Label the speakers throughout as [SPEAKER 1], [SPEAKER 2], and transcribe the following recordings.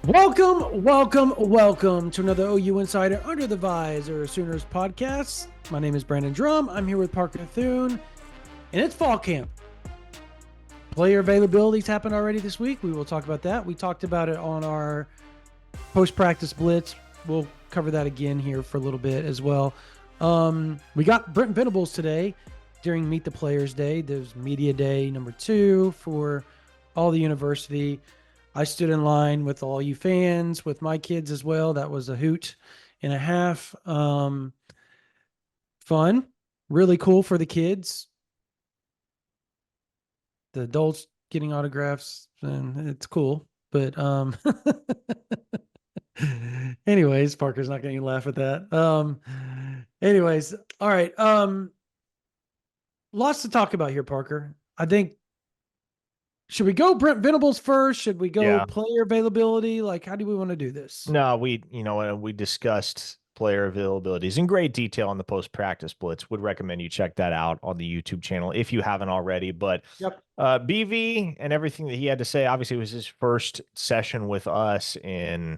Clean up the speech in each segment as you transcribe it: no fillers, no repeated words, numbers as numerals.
[SPEAKER 1] Welcome to another OU Insider Under the Visor Sooners podcast. My name is Brandon Drum. I'm here with Parker Thune, and it's fall camp. Player availabilities happened already this week. We will talk about that. We talked about it on our post-practice blitz. We'll cover that again here for a little bit as well. We got Brent Venables today during Meet the Players Day. There's Media Day number 2 for all the university. I stood in line with all you fans, with my kids as well. That was a hoot and a half. Fun, really cool for the kids. The adults getting autographs, and it's cool. But anyways, Parker's not going to laugh at that. Anyways, all right. Lots to talk about here, Parker. I think. Should we go Brent Venables first? Should we go player availability? Like, how do we want to do this?
[SPEAKER 2] No, we discussed player availabilities in great detail on the post-practice blitz. Would recommend you check that out on the YouTube channel if you haven't already. But BV and everything that he had to say, obviously it was his first session with us in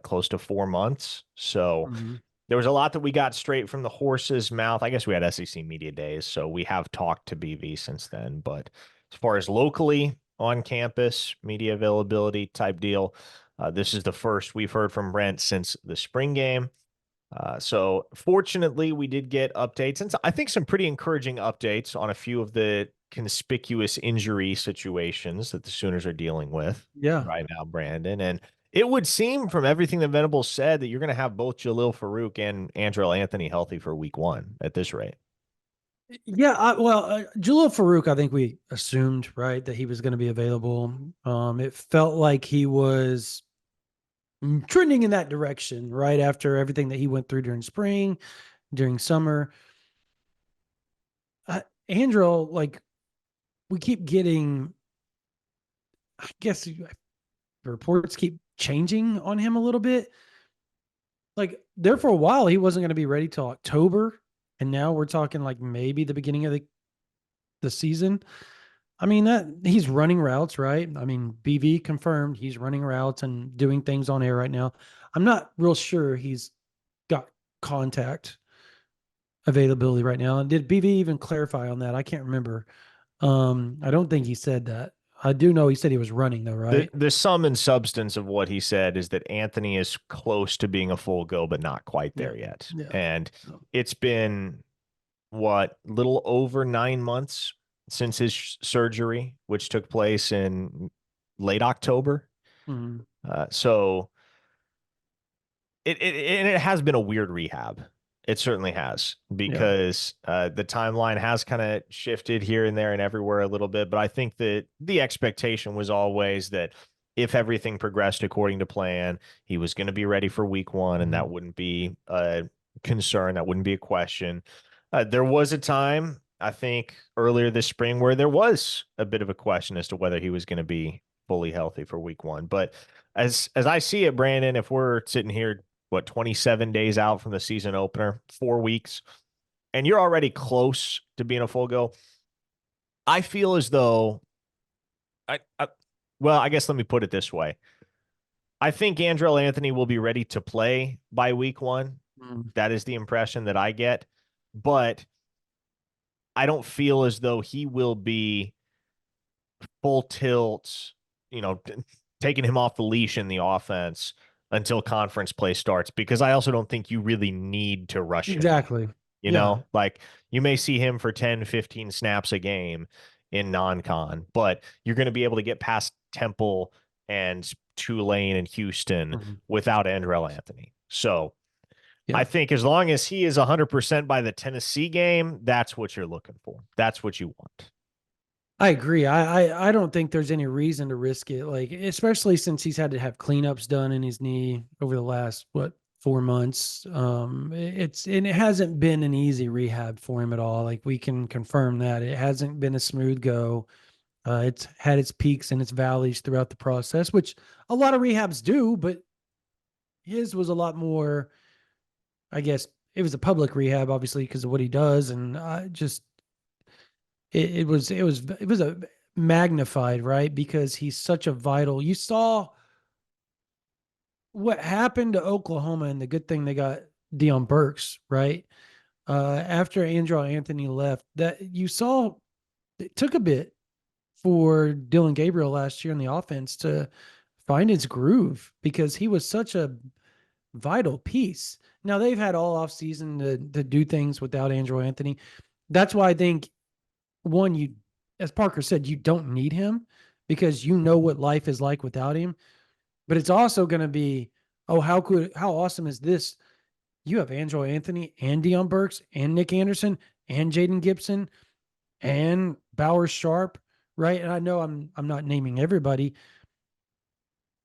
[SPEAKER 2] close to 4 months. So there was a lot that we got straight from the horse's mouth. I guess we had SEC media days, so we have talked to BV since then. But as far as locally on campus media availability type deal, this is the first we've heard from Brent since the spring game. So fortunately, we did get updates, and I think some pretty encouraging updates on a few of the conspicuous injury situations that the Sooners are dealing with right now, Brandon. And it would seem from everything that Venables said that you're going to have both Jalil Farouk and Andrell Anthony healthy for week 1 at this rate.
[SPEAKER 1] Yeah, Jalil Farouk, I think we assumed, right, that he was going to be available. It felt like he was trending in that direction right after everything that he went through during spring, during summer. Andrell, like, we keep getting, I guess the reports keep changing on him a little bit. Like, there for a while, he wasn't going to be ready till October. And now we're talking like maybe the beginning of the season. I mean, that he's running routes, right? I mean, BV confirmed he's running routes and doing things on air right now. I'm not real sure he's got contact availability right now. And did BV even clarify on that? I can't remember. I don't think he said that. I do know he said he was running though, right?
[SPEAKER 2] The sum and substance of what he said is that Anthony is close to being a full go, but not quite there yet. Yeah. And it's been little over 9 months since his surgery, which took place in late October. So it has been a weird rehab. It certainly has, because the timeline has kind of shifted here and there and everywhere a little bit. But I think that the expectation was always that if everything progressed according to plan, he was going to be ready for week 1, and that wouldn't be a concern. That wouldn't be a question. There was a time, I think, earlier this spring where there was a bit of a question as to whether he was going to be fully healthy for week 1. But as I see it, Brandon, if we're sitting here 27 days out from the season opener, 4 weeks, and you're already close to being a full go, I feel as though I guess let me put it this way. I think Andrell Anthony will be ready to play by week 1. That is the impression that I get, but I don't feel as though he will be full tilt, taking him off the leash in the offense until conference play starts, because I also don't think you really need to rush him.
[SPEAKER 1] Exactly.
[SPEAKER 2] You know, like you may see him for 10, 15 snaps a game in non-con, but you're going to be able to get past Temple and Tulane and Houston without Andrell Anthony. So I think as long as he is 100% by the Tennessee game, that's what you're looking for. That's what you want.
[SPEAKER 1] I agree. I don't think there's any reason to risk it, like, especially since he's had to have cleanups done in his knee over the last 4 months. It hasn't been an easy rehab for him at all. Like, we can confirm that it hasn't been a smooth go. It's had its peaks and its valleys throughout the process, which a lot of rehabs do, but his was a lot more. I guess it was a public rehab, obviously, because of what he does, and it was a magnified, right? Because he's such a vital. You saw what happened to Oklahoma, and the good thing they got Deion Burks, right? After Andrew Anthony left, that you saw it took a bit for Dylan Gabriel last year in the offense to find his groove because he was such a vital piece. Now they've had all off season to do things without Andrew Anthony. That's why I think one, you, as Parker said, you don't need him because you know what life is like without him. But it's also going to be, oh, how awesome is this? You have Andrew Anthony and Deion Burks and Nick Anderson and Jaden Gibson and Bowers Sharp, right? And I know I'm not naming everybody,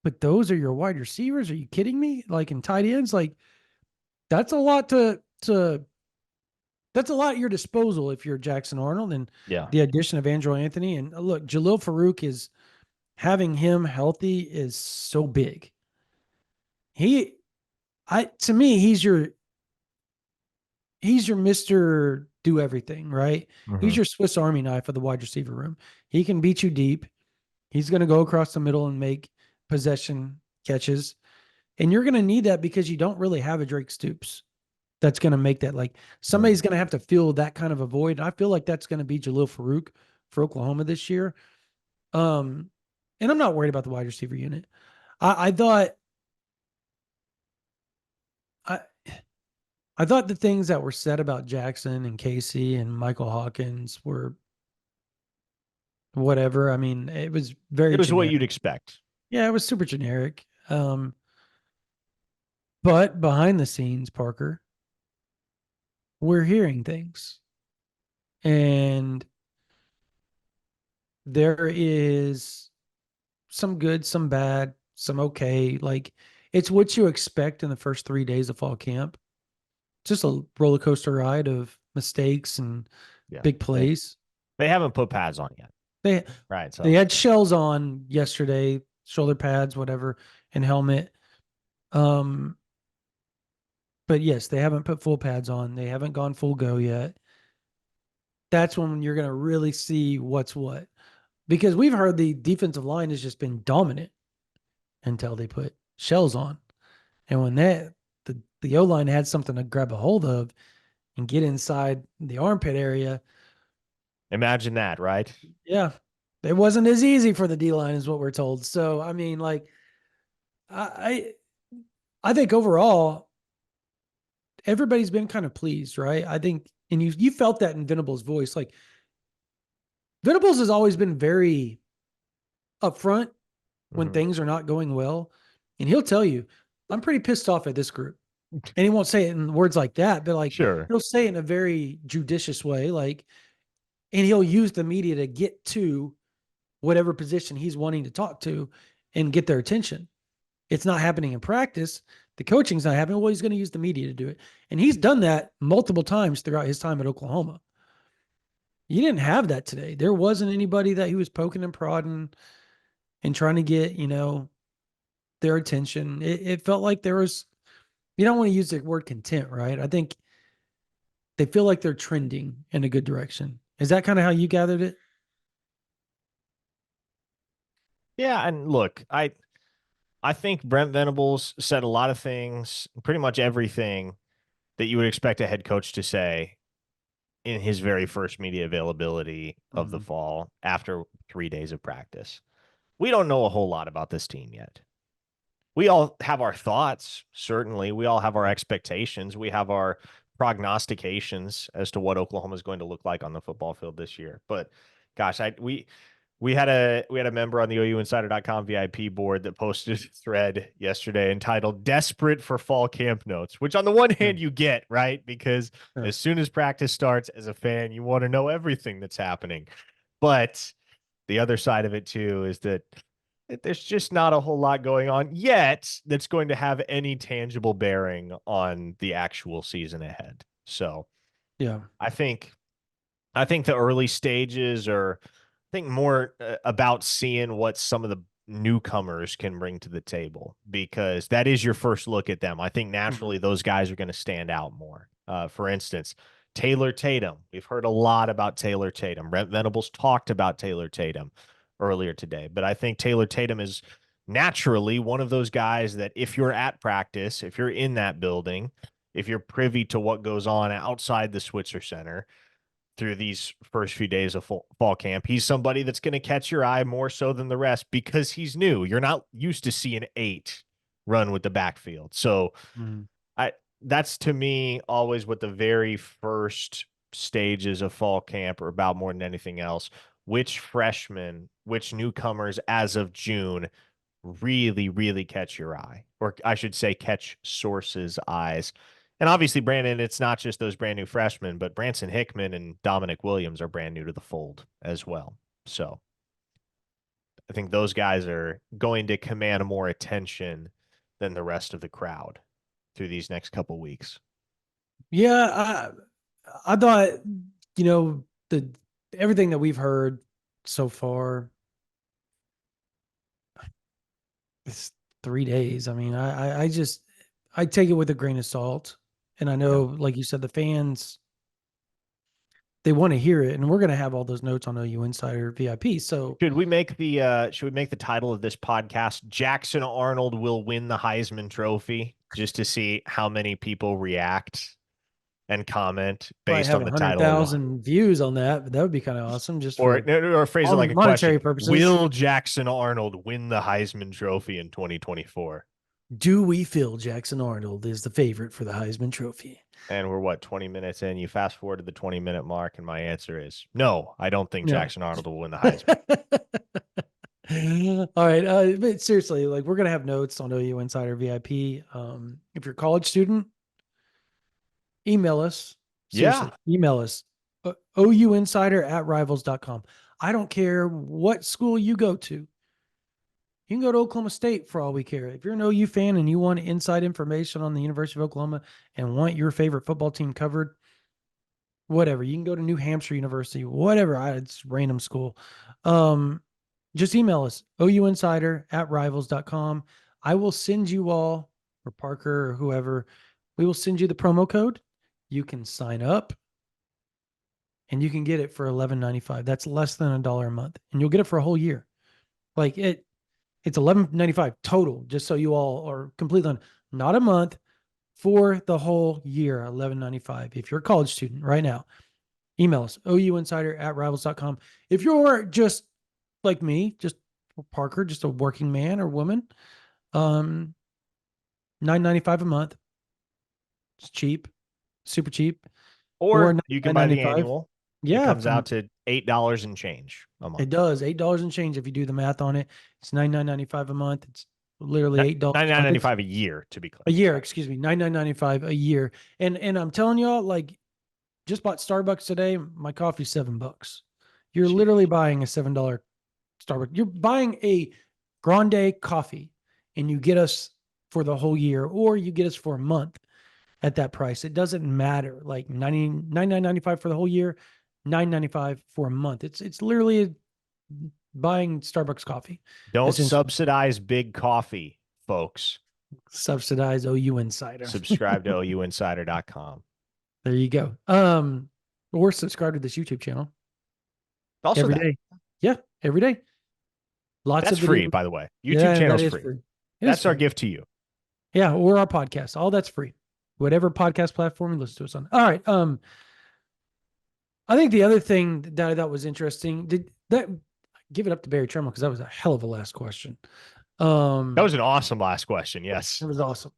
[SPEAKER 1] but those are your wide receivers. Are you kidding me? Like in tight ends, like that's a lot to that's a lot at your disposal if you're Jackson Arnold, and
[SPEAKER 2] Yeah.
[SPEAKER 1] the addition of Andrew Anthony. And look, Jalil Farouk is having him healthy is so big. To me, he's your Mr. Do everything, right? He's your Swiss Army knife of the wide receiver room. He can beat you deep. He's going to go across the middle and make possession catches. And you're going to need that because you don't really have a Drake Stoops that's going to make that. Like somebody's going to have to fill that kind of a void. I feel like that's going to be Jalil Farouk for Oklahoma this year. And I'm not worried about the wide receiver unit. I thought I thought the things that were said about Jackson and Casey and Michael Hawkins were whatever. I mean, it was very
[SPEAKER 2] It was what
[SPEAKER 1] generic.
[SPEAKER 2] you'd expect.
[SPEAKER 1] Yeah, it was super generic. But behind the scenes, Parker, we're hearing things. And there is some good, some bad, some okay. Like it's what you expect in the first 3 days of fall camp. Just a roller coaster ride of mistakes and big plays.
[SPEAKER 2] They haven't put pads on yet.
[SPEAKER 1] They had shells on yesterday, shoulder pads, whatever, and helmet. But yes, they haven't put full pads on. They haven't gone full go yet. That's when you're going to really see what's what. Because we've heard the defensive line has just been dominant until they put shells on. And when the O-line had something to grab a hold of and get inside the armpit area.
[SPEAKER 2] Imagine that, right?
[SPEAKER 1] Yeah. It wasn't as easy for the D-line is what we're told. So, I mean, like, I think overall, everybody's been kind of pleased, right? I think, and you felt that in Venable's voice. Like, Venables has always been very upfront when things are not going well. And he'll tell you, I'm pretty pissed off at this group. And he won't say it in words like that, but like he'll say it in a very judicious way. Like, and he'll use the media to get to whatever position he's wanting to talk to and get their attention. It's not happening in practice. The coaching's not happening. Well, he's going to use the media to do it. And he's done that multiple times throughout his time at Oklahoma. You didn't have that today. There wasn't anybody that he was poking and prodding and trying to get, their attention. It felt like there was, you don't want to use the word content, right? I think they feel like they're trending in a good direction. Is that kind of how you gathered it?
[SPEAKER 2] Yeah, and look, I think Brent Venables said a lot of things, pretty much everything that you would expect a head coach to say in his very first media availability of the fall after 3 days of practice. We don't know a whole lot about this team yet. We all have our thoughts, certainly. We all have our expectations. We have our prognostications as to what Oklahoma is going to look like on the football field this year. But gosh, we had a member on the OUinsider.com VIP board that posted a thread yesterday entitled "Desperate for Fall Camp Notes," which on the one hand you get, right? Because as soon as practice starts, as a fan, you want to know everything that's happening. But the other side of it too is that there's just not a whole lot going on yet that's going to have any tangible bearing on the actual season ahead. So,
[SPEAKER 1] yeah,
[SPEAKER 2] I think the early stages are, more about seeing what some of the newcomers can bring to the table, because that is your first look at them. I think naturally those guys are going to stand out more. For instance, Taylor Tatum. We've heard a lot about Taylor Tatum. Brent Venables talked about Taylor Tatum earlier today, but I think Taylor Tatum is naturally one of those guys that if you're at practice, if you're in that building, if you're privy to what goes on outside the Switzer Center through these first few days of fall camp, he's somebody that's going to catch your eye more so than the rest because he's new. You're not used to seeing 8 run with the backfield. So I that's to me always what the very first stages of fall camp are about more than anything else. Which freshmen, which newcomers as of June really, really catch your eye, or I should say, catch sources' eyes. And obviously, Brandon, it's not just those brand new freshmen, but Branson Hickman and Dominic Williams are brand new to the fold as well. So I think those guys are going to command more attention than the rest of the crowd through these next couple weeks.
[SPEAKER 1] Yeah, I thought, everything that we've heard so far, it's 3 days. I mean, I take it with a grain of salt. And I know, like you said, the fans, they want to hear it. And we're going to have all those notes on OU Insider VIP. So
[SPEAKER 2] should we make the title of this podcast Jackson Arnold will win the Heisman Trophy, just to see how many people react and comment based on the title?
[SPEAKER 1] 100,000 views on that, but that would be kind of awesome. Just
[SPEAKER 2] or phrase it like a
[SPEAKER 1] monetary
[SPEAKER 2] question.
[SPEAKER 1] Purposes.
[SPEAKER 2] Will Jackson Arnold win the Heisman Trophy in 2024?
[SPEAKER 1] Do we feel Jackson Arnold is the favorite for the Heisman Trophy?
[SPEAKER 2] And we're 20 minutes in? You fast forward to the 20-minute mark, and my answer is no. I don't think Jackson Arnold will win the Heisman.
[SPEAKER 1] All right, but seriously, like, we're gonna have notes on OU Insider VIP. If you're a college student, email us. Seriously, email us. OUinsider@rivals.com. I don't care what school you go to. You can go to Oklahoma State for all we care. If you're an OU fan and you want inside information on the University of Oklahoma and want your favorite football team covered, whatever. You can go to New Hampshire University, whatever. It's random school. Just email us, OUinsider@rivals.com. I will send you all, or Parker or whoever, we will send you the promo code. You can sign up and you can get it for $11.95. That's less than $1 a month. And you'll get it for a whole year. Like, it's $11.95 total, just so you all are completely on, not a month, for the whole year, $11.95. If you're a college student right now, email us, OUinsider@rivals.com. If you're just like me, just Parker, just a working man or woman, $9.95 a month. It's cheap, super cheap.
[SPEAKER 2] Or you can buy the annual.
[SPEAKER 1] Yeah.
[SPEAKER 2] It comes out to $8 and change a month.
[SPEAKER 1] It does. $8 and change if you do the math on it. It's $9.95 a month. It's literally $8.
[SPEAKER 2] $9.95 a year, to be clear.
[SPEAKER 1] A year, excuse me. $9.95 a year. And I'm telling y'all, like, just bought Starbucks today. My coffee's $7. You're literally buying a $7 Starbucks. You're buying a grande coffee, and you get us for the whole year, or you get us for a month at that price. It doesn't matter. Like, $9.95 for the whole year, $9.95 for a month. It's literally buying Starbucks coffee.
[SPEAKER 2] Don't subsidize big coffee, folks.
[SPEAKER 1] Subsidize OU Insider.
[SPEAKER 2] Subscribe to OUinsider.com.
[SPEAKER 1] There you go. Or subscribe to this YouTube channel.
[SPEAKER 2] Also
[SPEAKER 1] every day. Yeah, every day.
[SPEAKER 2] That's free, by the way. YouTube channel's free. That's our gift to you.
[SPEAKER 1] Yeah, or our podcast. All that's free. Whatever podcast platform you listen to us on. All right. I think the other thing that I thought was interesting, give it up to Barry Tremmel, because that was a hell of a last question.
[SPEAKER 2] That was an awesome last question. Yes.
[SPEAKER 1] It was awesome.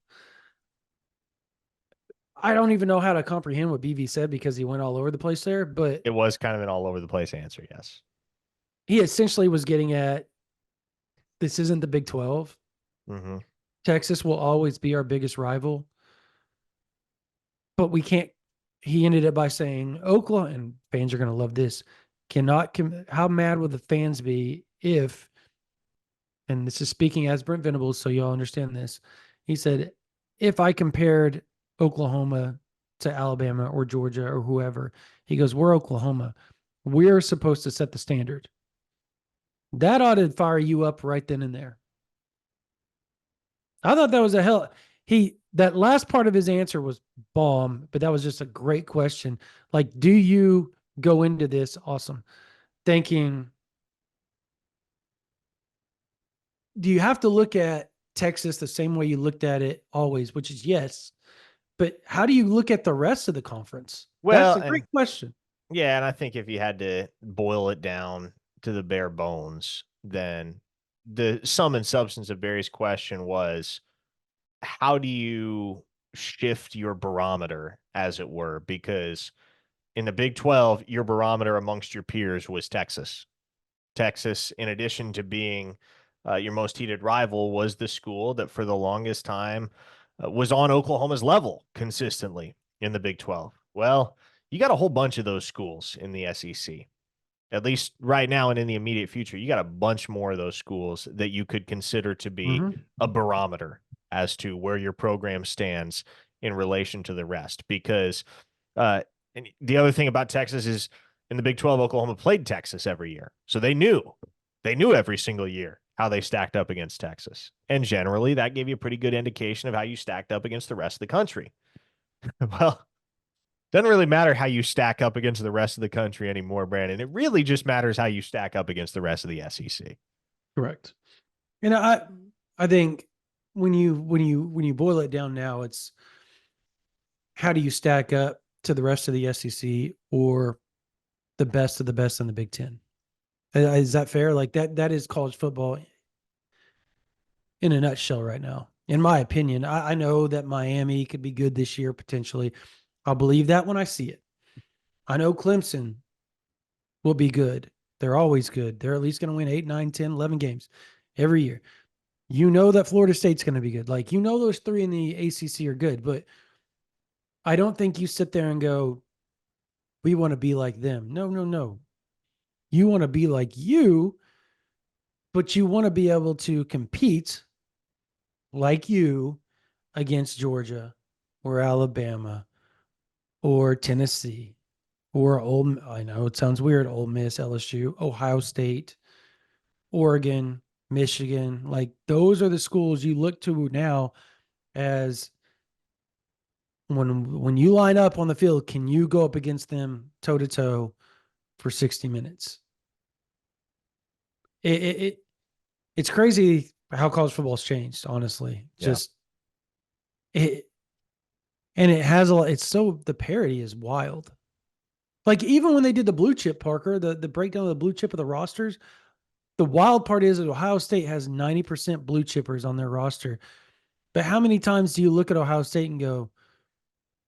[SPEAKER 1] I don't even know how to comprehend what BV said, because he went all over the place there, but
[SPEAKER 2] it was kind of an all over the place answer. Yes.
[SPEAKER 1] He essentially was getting at, this isn't the Big 12.
[SPEAKER 2] Mm-hmm.
[SPEAKER 1] Texas will always be our biggest rival, but we can't. He ended it by saying, Oklahoma, and fans are going to love this, how mad would the fans be if, and this is speaking as Brent Venables, so y'all understand this. He said, if I compared Oklahoma to Alabama or Georgia or whoever, he goes, we're Oklahoma. We're supposed to set the standard. That ought to fire you up right then and there. I thought that was that last part of his answer was bomb, but that was just a great question. Like, do you go into this thinking, do you have to look at Texas the same way you looked at it always, which is yes. But how do you look at the rest of the conference? That's
[SPEAKER 2] Well,
[SPEAKER 1] a great
[SPEAKER 2] and
[SPEAKER 1] question.
[SPEAKER 2] yeah, and I think if you had to boil it down to the bare bones, then the sum and substance of Barry's question was, how do you shift your barometer, as it were? Because in the Big 12, your barometer amongst your peers was Texas. Texas, in addition to being your most heated rival, was the school that for the longest time was on Oklahoma's level consistently in the Big 12. Well, you got a whole bunch of those schools in the SEC, at least right now and in the immediate future. You got a bunch more of those schools that you could consider to be a barometer as to where your program stands in relation to the rest. Because and the other thing about Texas is in the Big 12, Oklahoma played Texas every year. So they knew every single year how they stacked up against Texas. And generally, that gave you a pretty good indication of how you stacked up against the rest of the country. Well, doesn't really matter how you stack up against the rest of the country anymore, Brandon. It really just matters how you stack up against the rest of the SEC.
[SPEAKER 1] Correct. And I think when you boil it down now, it's how do you stack up to the rest of the SEC or the best of the best in the Big Ten? Is that fair? Like that is college football in a nutshell right now. In my opinion, I know that Miami could be good this year potentially. I'll believe that when I see it. I know Clemson will be good. They're always good. They're at least going to win 8, 9, 10, 11 games every year. You know that Florida State's going to be good. Like, you know, those three in the ACC are good, but I don't think you sit there and go, we want to be like them. No, no, no. You want to be like you, but you want to be able to compete like you against Georgia or Alabama or Tennessee or I know it sounds weird, Ole Miss, LSU, Ohio State, Oregon, Michigan. Like, those are the schools you look to now as when you line up on the field, can you go up against them toe to toe for 60 minutes? It it's crazy how college football's changed, honestly.
[SPEAKER 2] Yeah.
[SPEAKER 1] Just it and it has a lot, it's so the parity is wild. Like, even when they did the blue chip, Parker, the breakdown of the blue chip of the rosters, the wild part is that Ohio State has 90% blue chippers on their roster. But how many times do you look at Ohio State and go,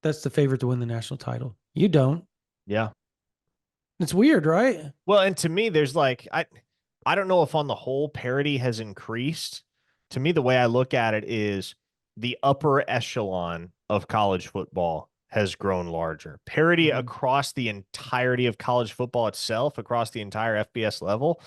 [SPEAKER 1] that's the favorite to win the national title? You don't.
[SPEAKER 2] Yeah.
[SPEAKER 1] It's weird, right?
[SPEAKER 2] Well, and to me, there's like I don't know if on the whole parity has increased. To me, the way I look at it is the upper echelon of college football has grown larger. Parity across the entirety of college football itself, across the entire FBS level,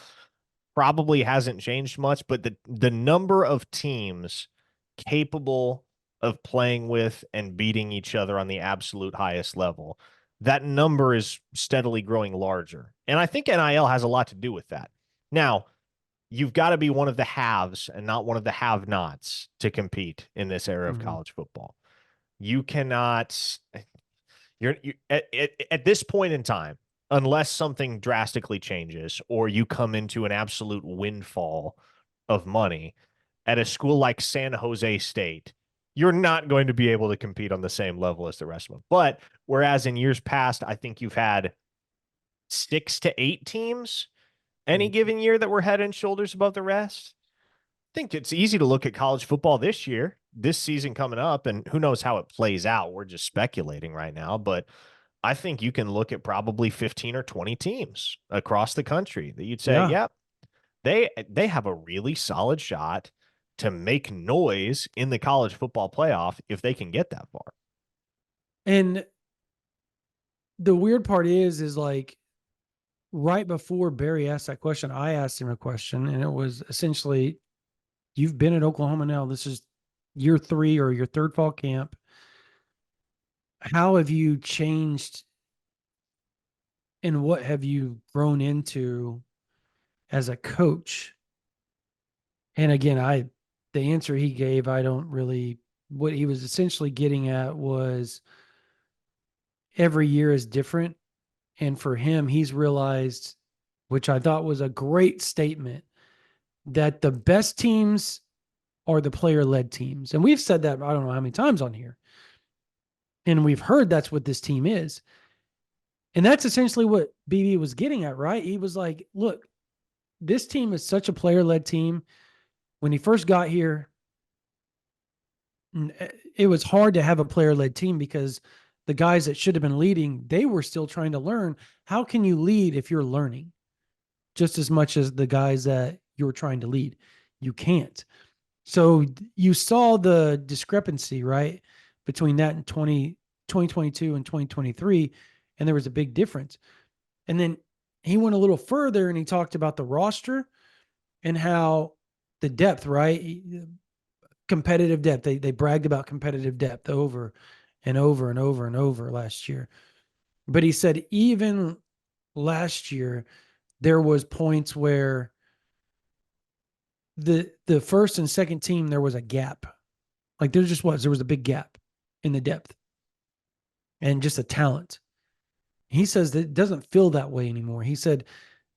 [SPEAKER 2] probably hasn't changed much, but the number of teams capable of playing with and beating each other on the absolute highest level, that number is steadily growing larger. And I think NIL has a lot to do with that. Now, you've got to be one of the haves and not one of the have-nots to compete in this era of college football. You cannot you at this point in time, unless something drastically changes or you come into an absolute windfall of money at a school like San Jose State, you're not going to be able to compete on the same level as the rest of them. But whereas in years past, I think you've had 6 to 8 teams any given year that were head and shoulders above the rest. I think it's easy to look at college football this year, this season coming up, and who knows how it plays out. We're just speculating right now, but I think you can look at probably 15 or 20 teams across the country that you'd say,
[SPEAKER 1] Yeah.
[SPEAKER 2] yeah, they have a really solid shot to make noise in the college football playoff if they can get that far.
[SPEAKER 1] And the weird part is like right before Barry asked that question, I asked him a question, and it was essentially, you've been at Oklahoma now. This is year 3 or your third fall camp. How have you changed and what have you grown into as a coach? And again, the answer he gave, I don't really, what he was essentially getting at was every year is different. And for him, he's realized, which I thought was a great statement, that the best teams are the player-led teams. And we've said that I don't know how many times on here. And we've heard that's what this team is. And that's essentially what BB was getting at, right? He was like, look, this team is such a player-led team. When he first got here, it was hard to have a player-led team because the guys that should have been leading, they were still trying to learn. How can you lead if you're learning just as much as the guys that you're trying to lead? You can't. So you saw the discrepancy, right, between that and 2022 and 2023, and there was a big difference. And then he went a little further and he talked about the roster and how the depth, right? Competitive depth. They bragged about competitive depth over and over and over and over last year. But he said even last year, there was points where the first and second team, there was a gap. Like there was a big gap in the depth and just the talent. He says that it doesn't feel that way anymore. He said,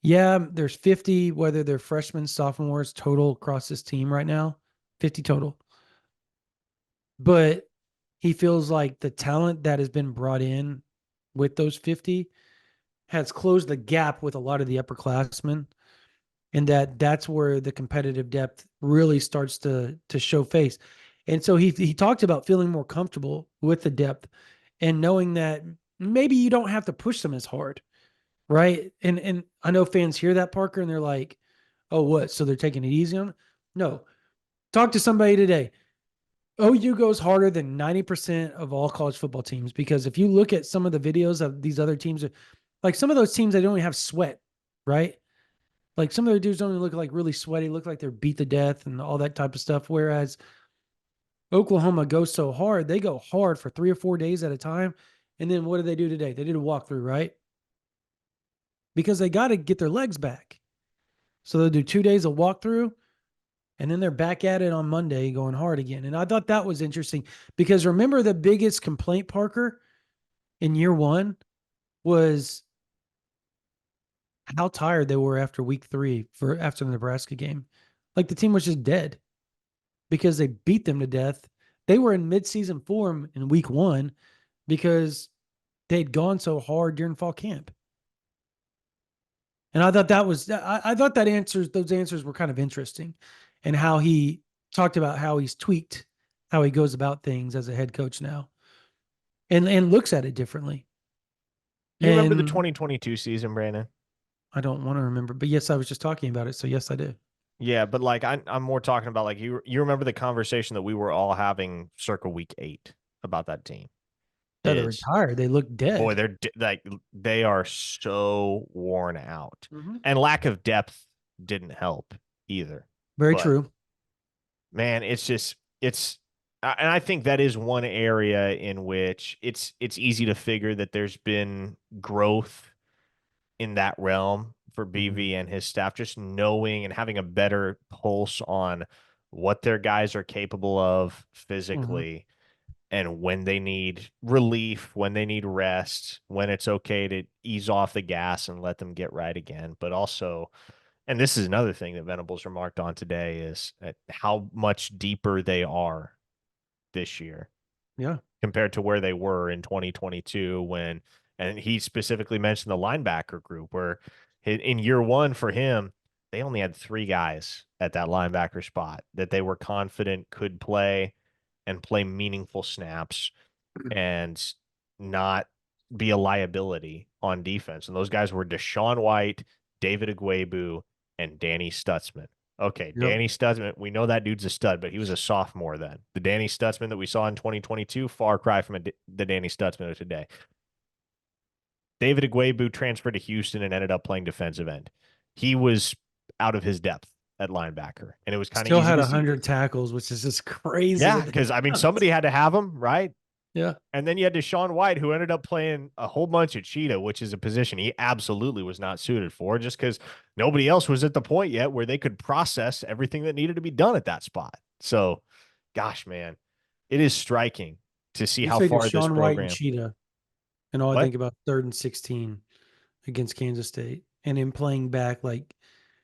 [SPEAKER 1] yeah, there's 50, whether they're freshmen, sophomores total across this team right now, 50 total. But he feels like the talent that has been brought in with those 50 has closed the gap with a lot of the upperclassmen, and that's where the competitive depth really starts to show face. And so he talked about feeling more comfortable with the depth and knowing that maybe you don't have to push them as hard, right? And I know fans hear that, Parker, and they're like, "Oh, what? So they're taking it easy on?" No. Talk to somebody today. OU goes harder than 90% of all college football teams, because if you look at some of the videos of these other teams, like some of those teams, they don't even have sweat, right? Like some of their dudes don't even look like really sweaty, look like they're beat to death and all that type of stuff. Whereas Oklahoma goes so hard, they go hard for 3 or 4 days at a time. And then what did they do today? They did a walkthrough, right? Because they got to get their legs back. So they'll do 2 days of walkthrough, and then they're back at it on Monday going hard again. And I thought that was interesting because remember the biggest complaint, Parker, in year one was how tired they were after week 3 after the Nebraska game. Like the team was just dead because they beat them to death. They were in midseason form in week 1 because they'd gone so hard during fall camp. And I thought those answers were kind of interesting, and how he talked about how he's tweaked how he goes about things as a head coach now, and looks at it differently.
[SPEAKER 2] You remember the
[SPEAKER 1] And
[SPEAKER 2] 2022 season, Brandon?
[SPEAKER 1] I don't want to remember, but yes, I was just talking about it. So yes, I did.
[SPEAKER 2] Yeah, but like I'm more talking about like you remember the conversation that we were all having circa week 8 about that team.
[SPEAKER 1] Yeah, they're retired. They look
[SPEAKER 2] Boy,
[SPEAKER 1] dead.
[SPEAKER 2] like they are so worn out,
[SPEAKER 1] Mm-hmm.
[SPEAKER 2] and lack of depth didn't help either.
[SPEAKER 1] Very
[SPEAKER 2] But
[SPEAKER 1] true.
[SPEAKER 2] man, and I think that is one area in which it's easy to figure that there's been growth in that realm for BV and his staff, just knowing and having a better pulse on what their guys are capable of physically and when they need relief, when they need rest, when it's okay to ease off the gas and let them get right again. But also, and this is another thing that Venables remarked on today, is how much deeper they are this year.
[SPEAKER 1] Yeah.
[SPEAKER 2] Compared to where they were in 2022 and he specifically mentioned the linebacker group where in year 1 for him, they only had 3 guys at that linebacker spot that they were confident could play and play meaningful snaps and not be a liability on defense. And those guys were Deshaun White, David Agwebu, and Danny Stutzman. Okay,
[SPEAKER 1] Yep.
[SPEAKER 2] Danny Stutzman, we know that dude's a stud, but he was a sophomore then. The Danny Stutzman that we saw in 2022, far cry from the Danny Stutzman of today. David Agwebu transferred to Houston and ended up playing defensive end. He was out of his depth at linebacker, and it was kind of
[SPEAKER 1] Still
[SPEAKER 2] easy
[SPEAKER 1] had
[SPEAKER 2] to see.
[SPEAKER 1] 100 tackles, which is just crazy.
[SPEAKER 2] Yeah, because I mean, somebody had to have him, right?
[SPEAKER 1] Yeah.
[SPEAKER 2] And then you had Deshaun White, who ended up playing a whole bunch of cheetah, which is a position he absolutely was not suited for, just because nobody else was at the point yet where they could process everything that needed to be done at that spot. So, gosh, man, it is striking to see
[SPEAKER 1] You
[SPEAKER 2] how
[SPEAKER 1] say
[SPEAKER 2] far this
[SPEAKER 1] Deshaun White and
[SPEAKER 2] program.
[SPEAKER 1] Cheetah, and all I
[SPEAKER 2] What?
[SPEAKER 1] think about 3rd and 16 against Kansas State, and him playing back like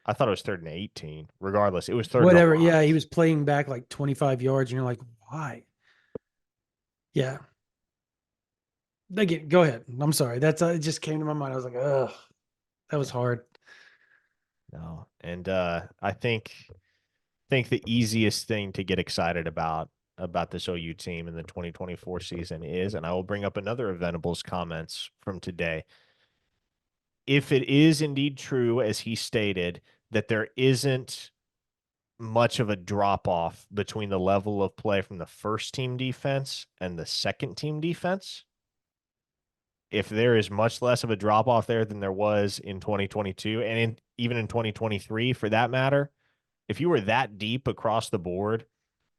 [SPEAKER 2] I thought it was 3rd and 18. Regardless, it was 3rd and a
[SPEAKER 1] Whatever.
[SPEAKER 2] lot.
[SPEAKER 1] Yeah, he was playing back like 25 yards, and you're like, why? Yeah. Again, go ahead. I'm sorry. That's it just came to my mind. I was like, ugh, that was hard.
[SPEAKER 2] No. And I think the easiest thing to get excited about this OU team in the 2024 season is, and I will bring up another of Venables' comments from today. If it is indeed true, as he stated, that there isn't much of a drop off between the level of play from the first team defense and the second team defense, if there is much less of a drop off there than there was in 2022 and even in 2023 for that matter, if you were that deep across the board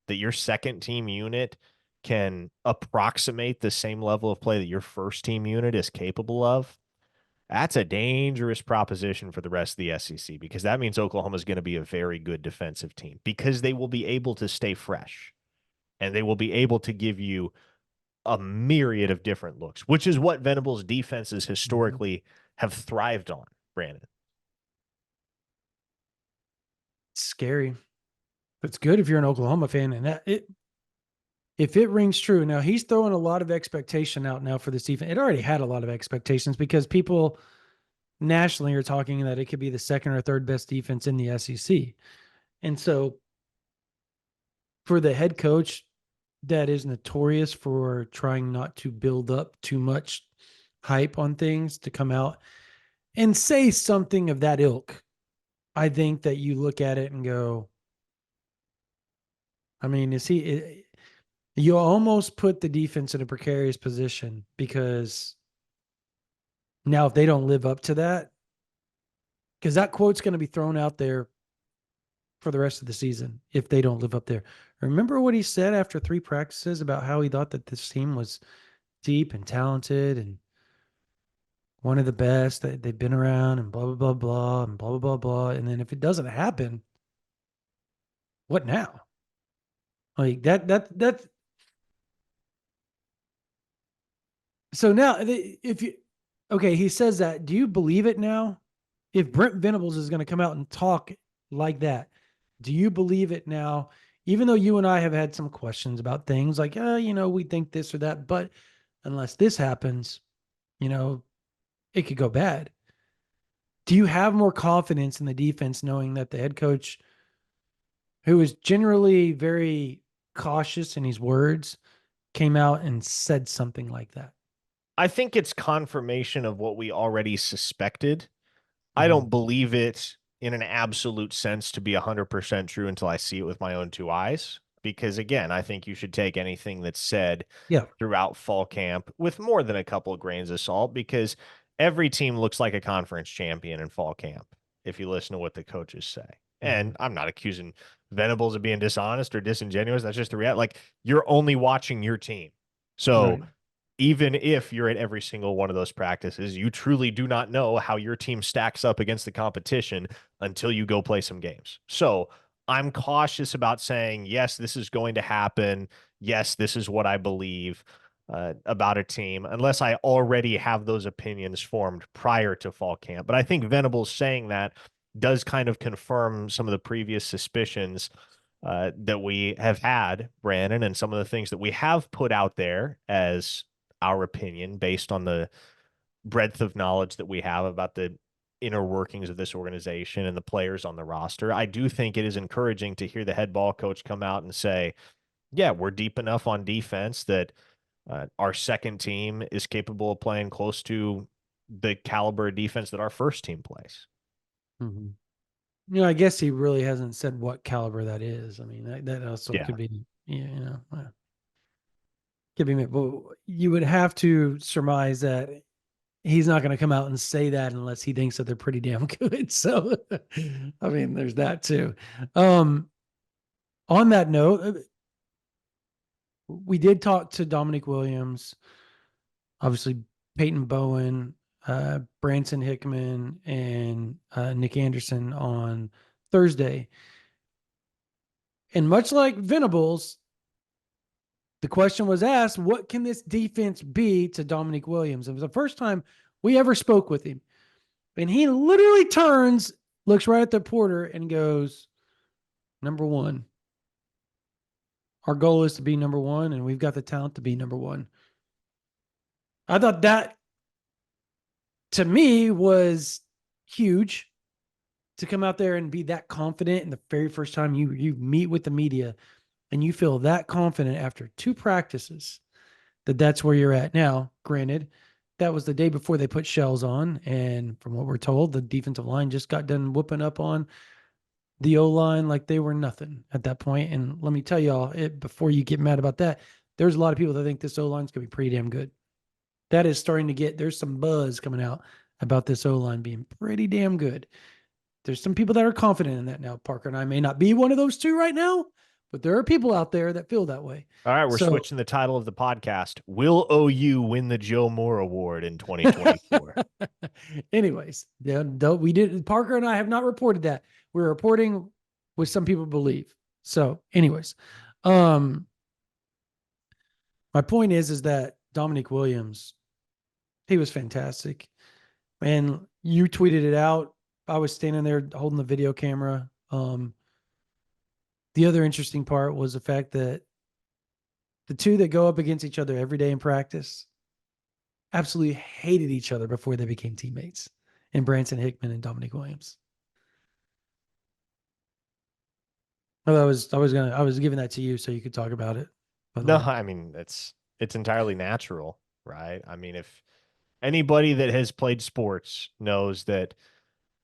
[SPEAKER 2] that your second team unit can approximate the same level of play that your first team unit is capable of, that's a dangerous proposition for the rest of the SEC, because that means Oklahoma is going to be a very good defensive team because they will be able to stay fresh and they will be able to give you a myriad of different looks, which is what Venables' defenses historically have thrived on, Brandon.
[SPEAKER 1] It's scary. But it's good if you're an Oklahoma fan, and if it rings true. Now, he's throwing a lot of expectation out now for this defense. It already had a lot of expectations because people nationally are talking that it could be the second or third best defense in the SEC. And so for the head coach that is notorious for trying not to build up too much hype on things to come out and say something of that ilk, I think that you look at it and go, I mean, you almost put the defense in a precarious position, because now if they don't live up to that, because that quote's going to be thrown out there for the rest of the season if they don't live up there. Remember what he said after 3 practices about how he thought that this team was deep and talented and one of the best that they've been around, and blah, blah, blah, blah, and blah, blah, blah, blah. And then if it doesn't happen, what now? Like that's so now if you, okay, he says that, do you believe it now? If Brent Venables is going to come out and talk like that, do you believe it now? Even though you and I have had some questions about things like, we think this or that, but unless this happens, it could go bad. Do you have more confidence in the defense knowing that the head coach, who is generally very cautious in his words, came out and said something like that?
[SPEAKER 2] I think it's confirmation of what we already suspected. I don't believe it in an absolute sense to be 100% true until I see it with my own 2 eyes. Because again, I think you should take anything that's said throughout fall camp with more than a couple of grains of salt, because every team looks like a conference champion in fall camp if you listen to what the coaches say. And I'm not accusing Venables of being dishonest or disingenuous. That's just the reality. Like, you're only watching your team. So even if you're at every single one of those practices, you truly do not know how your team stacks up against the competition until you go play some games. So I'm cautious about saying, yes, this is going to happen. Yes, this is what I believe about a team, unless I already have those opinions formed prior to fall camp. But I think Venables saying that does kind of confirm some of the previous suspicions that we have had, Brandon, and some of the things that we have put out there as our opinion based on the breadth of knowledge that we have about the inner workings of this organization and the players on the roster. I do think it is encouraging to hear the head ball coach come out and say, yeah, we're deep enough on defense that our second team is capable of playing close to the caliber of defense that our first team plays.
[SPEAKER 1] I guess he really hasn't said what caliber that is. I mean, that also could be, could be, but you would have to surmise that he's not going to come out and say that unless he thinks that they're pretty damn good. So, I mean, there's that too. On that note, we did talk to Dominic Williams, obviously Peyton Bowen, Branson Hickman, and Nick Anderson on Thursday. And much like Venables, the question was asked, what can this defense be to Dominic Williams? It was the first time we ever spoke with him. And he literally turns looks right at the reporter and goes, "Number one. Our goal is to be number one, and we've got the talent to be number one." I thought that, to me, was huge, to come out there and be that confident. And the very first time you meet with the media and you feel that confident after two practices, that's where you're at. Now, granted, that was the day before they put shells on. And from what we're told, the defensive line just got done whooping up on the O line like they were nothing at that point. And let me tell y'all, before you get mad about that, there's a lot of people that think this O line's going to be pretty damn good. That is starting to there's some buzz coming out about this O line being pretty damn good. There's some people that are confident in that now. Parker and I may not be one of those two right now, but there are people out there that feel that way.
[SPEAKER 2] All right, we're switching the title of the podcast. Will OU win the Joe Moore Award in 2024?
[SPEAKER 1] Anyways, we did. Parker and I have not reported that. We're reporting what some people believe. So, anyways, my point is that Dominic Williams, he was fantastic. And you tweeted it out. I was standing there holding the video camera. The other interesting part was the fact that the two that go up against each other every day in practice absolutely hated each other before they became teammates, and Branson Hickman and Dominic Williams. Well, I was giving that to you so you could talk about it.
[SPEAKER 2] No, I mean, it's entirely natural, right? I mean, if anybody that has played sports knows that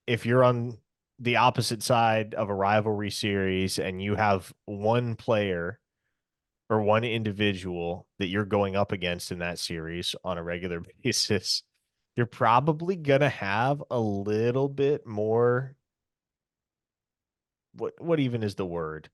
[SPEAKER 2] if you're on the opposite side of a rivalry series and you have one player or one individual that you're going up against in that series on a regular basis, you're probably going to have a little bit more, what even is the word?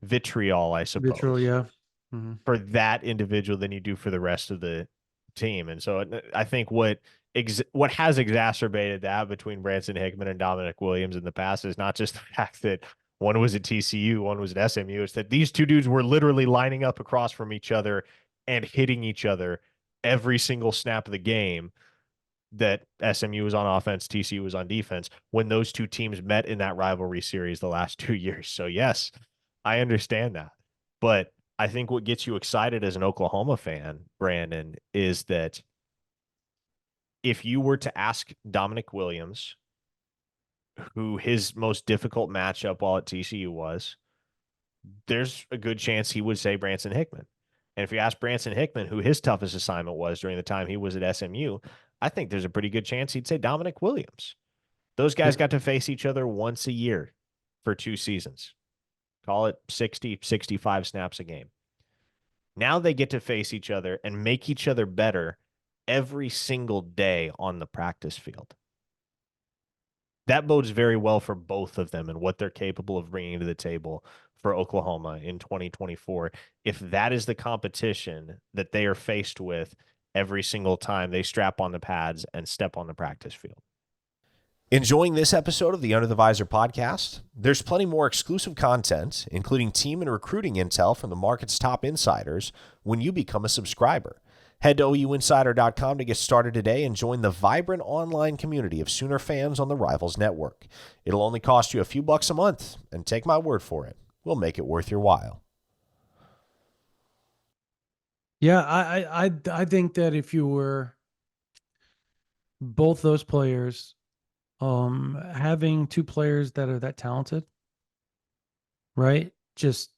[SPEAKER 2] Vitriol, I suppose.
[SPEAKER 1] Vitriol, yeah. Mm-hmm.
[SPEAKER 2] For that individual than you do for the rest of the team. And so I think what has exacerbated that between Branson Hickman and Dominic Williams in the past is not just the fact that one was at TCU, one was at SMU. It's that these two dudes were literally lining up across from each other and hitting each other every single snap of the game, that SMU was on offense, TCU was on defense, when those two teams met in that rivalry series the last 2 years. So yes, I understand that. But I think what gets you excited as an Oklahoma fan, Brandon, is that if you were to ask Dominic Williams who his most difficult matchup while at TCU was, there's a good chance he would say Branson Hickman. And if you ask Branson Hickman who his toughest assignment was during the time he was at SMU, I think there's a pretty good chance he'd say Dominic Williams. Those guys got to face each other once a year for 2 seasons. Call it 60, 65 snaps a game. Now they get to face each other and make each other better every single day on the practice field. That bodes very well for both of them and what they're capable of bringing to the table for Oklahoma in 2024. If that is the competition that they are faced with every single time they strap on the pads and step on the practice field. Enjoying this episode of the Under the Visor podcast? There's plenty more exclusive content, including team and recruiting intel from the market's top insiders, when you become a subscriber. Head to OUinsider.com to get started today and join the vibrant online community of Sooner fans on the Rivals Network. It'll only cost you a few bucks a month, and take my word for it, we'll make it worth your while.
[SPEAKER 1] Yeah, I think that if you were both those players, having two players that are that talented, right? Just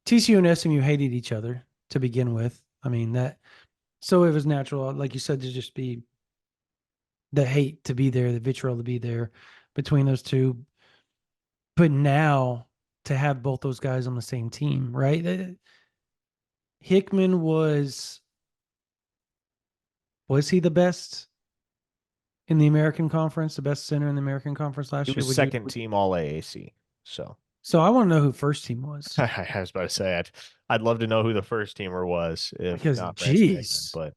[SPEAKER 1] TCU and SMU hated each other to begin with. I mean, so it was natural, like you said, to just be the hate to be there, the vitriol to be there between those two. But now to have both those guys on the same team, right? Hickman was he the best in the American Conference, the best center in the American Conference last year?
[SPEAKER 2] He was second team All AAC. So
[SPEAKER 1] I want to know who first team was.
[SPEAKER 2] I was about to say, I'd love to know who the first teamer was, if
[SPEAKER 1] because,
[SPEAKER 2] not Branson Hickman.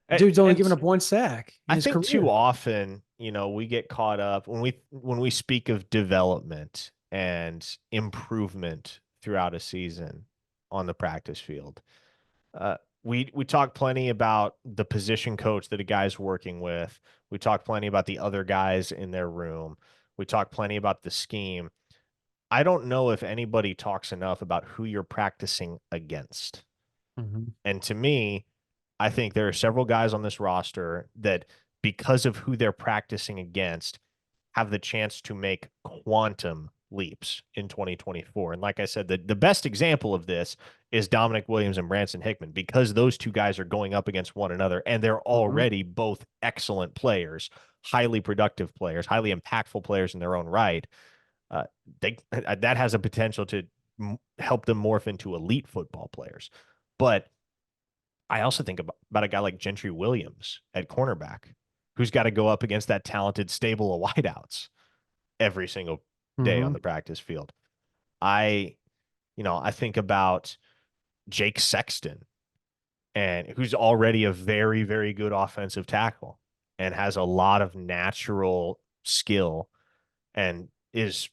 [SPEAKER 2] But
[SPEAKER 1] dude's only given up one sack in his
[SPEAKER 2] I think
[SPEAKER 1] career.
[SPEAKER 2] too often, we get caught up when we speak of development and improvement throughout a season on the practice field. we talk plenty about the position coach that a guy's working with. We talk plenty about the other guys in their room. We talk plenty about the scheme. I don't know if anybody talks enough about who you're practicing against.
[SPEAKER 1] Mhm.
[SPEAKER 2] And to me, I think there are several guys on this roster that, because of who they're practicing against, have the chance to make quantum leaps in 2024. And like I said, the best example of this is Dominic Williams and Branson Hickman, because those two guys are going up against one another and they're
[SPEAKER 1] Mhm.
[SPEAKER 2] already both excellent players, highly productive players, highly impactful players in their own right. Uh, they that has a potential to help them morph into elite football players. But I also think about a guy like Gentry Williams at cornerback, who's got to go up against that talented stable of wideouts every single day on
[SPEAKER 1] Mhm.
[SPEAKER 2] the practice field. I think about Jake Sexton, and who's already a very, very good offensive tackle and has a lot of natural skill, and is,